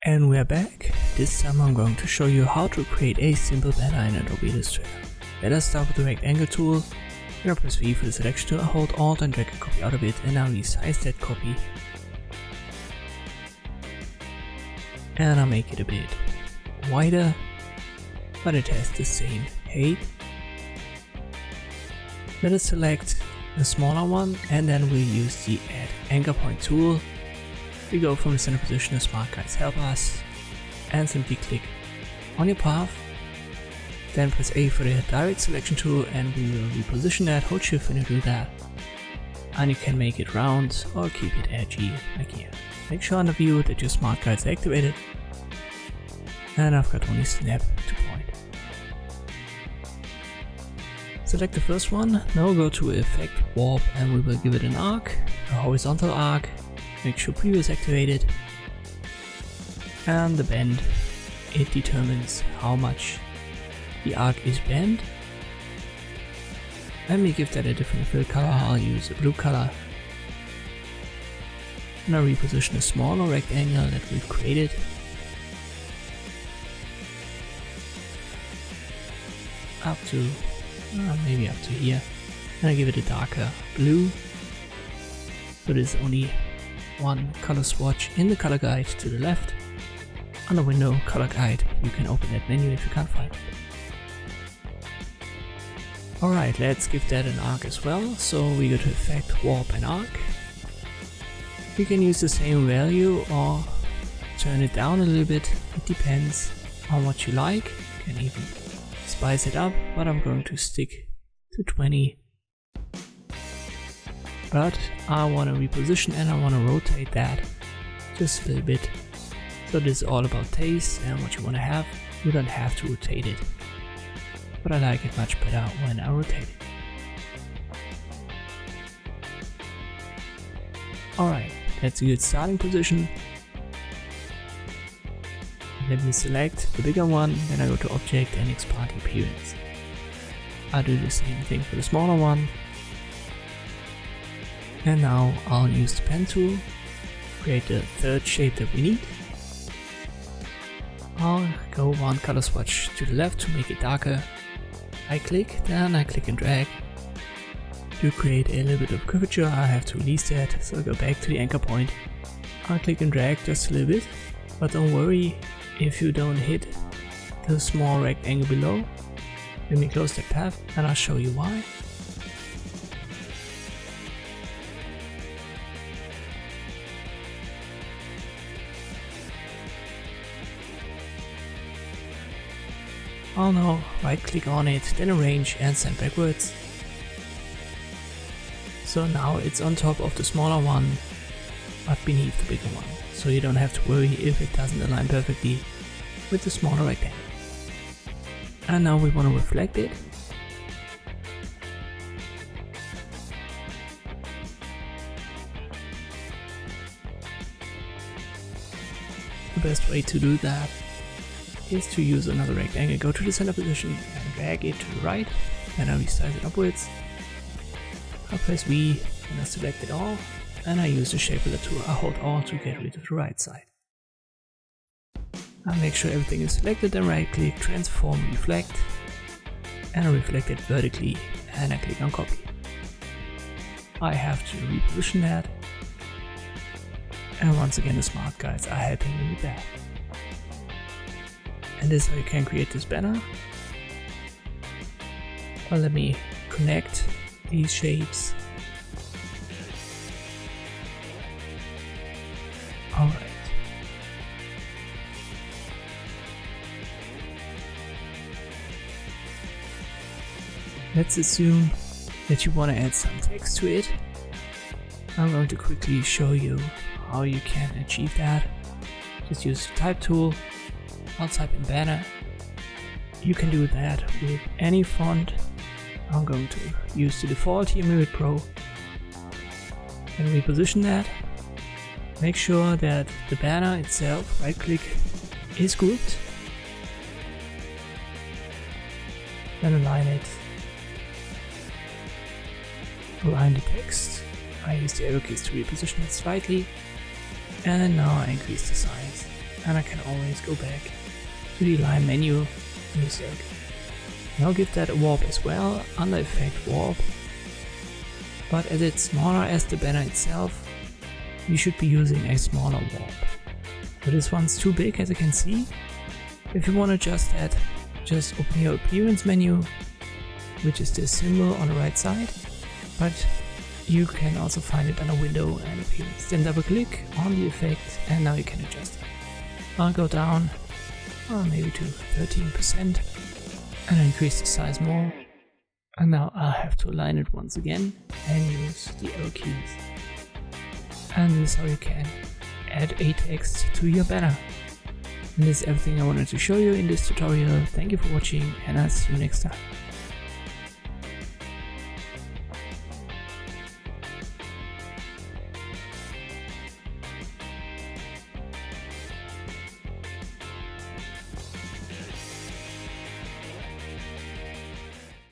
And we're back. This time I'm going to show you how to create a simple banner in Adobe Illustrator. Let us start with the rectangle tool. You're gonna press V for the selection tool, hold Alt and drag a copy out of it, and now resize that copy. And I'll make it a bit wider, but it has the same height. Let us select a smaller one, and then we'll use the Add Anchor Point tool. We go from the center position as Smart Guides help us, and simply click on your path. Then press A for the direct selection tool, and we will reposition that. Hold Shift when you do that. And you can make it round or keep it edgy like here. Make sure on the view that your Smart Guides are activated. And I've got only snap to point. Select the first one. Now go to Effect, Warp, and we will give it an arc, a horizontal arc. Make sure Preview is activated. And the bend, it determines how much the arc is bent. Let me give that a different fill color. I'll use a blue color. And I'll reposition a smaller rectangle that we've created. Up to, maybe up to here. And I give it a darker blue. So there's only one color swatch in the color guide to the left. On the window color guide, you can open that menu if you can't find it. Alright, let's give that an arc as well. So we go to Effect, Warp and Arc. You can use the same value or turn it down a little bit. It depends on what you like. You can even spice it up, but I'm going to stick to 20. But I want to reposition and I want to rotate that just a little bit. So this is all about taste and what you want to have. You don't have to rotate it, but I like it much better when I rotate it. Alright, that's a good starting position. Let me select the bigger one, then I go to Object and Expand Appearance. I'll do the same thing for the smaller one. And now I'll use the pen tool, create the third shape that we need. I'll go one color swatch to the left to make it darker. I click, then I click and drag. To create a little bit of curvature, I have to release that, so I go back to the anchor point. I'll click and drag just a little bit, but don't worry if you don't hit the small rectangle below. Let me close that path and I'll show you why. Oh no, right click on it, then arrange and send backwards. So now it's on top of the smaller one, but beneath the bigger one. So you don't have to worry if it doesn't align perfectly with the smaller rectangle. And now we want to reflect it. The best way to do that is to use another rectangle. Go to the center position and drag it to the right, and I resize it upwards. I press V and I select it all, and I use the shaper tool. I hold Alt to get rid of the right side. I make sure everything is selected, then right click, Transform, Reflect, and I reflect it vertically, and I click on Copy. I have to reposition that, and once again the Smart Guides are helping me with that. And this is how you can create this banner. Well, let me connect these shapes. Alright. Let's assume that you want to add some text to it. I'm going to quickly show you how you can achieve that. Just use the Type tool. I'll type in banner. You can do that with any font. I'm going to use the default here, Mirror Pro, and reposition that. Make sure that the banner itself, right click, is grouped. Then align it. Align the text. I use the arrow keys to reposition it slightly. And now I increase the size. and I can always go back to the line menu and say okay. Now give that a warp as well, under effect warp, but as it's smaller as the banner itself, you should be using a smaller warp. So this one's too big, as you can see. If you want to adjust that, just open your appearance menu, which is this symbol on the right side, but you can also find it under window and appearance. Then double click on the effect and now you can adjust it. I'll go down maybe to 13% and increase the size more. And now I'll have to align it once again and use the L keys. And this is how you can add a text to your banner. And this is everything I wanted to show you in this tutorial. Thank you for watching and I'll see you next time.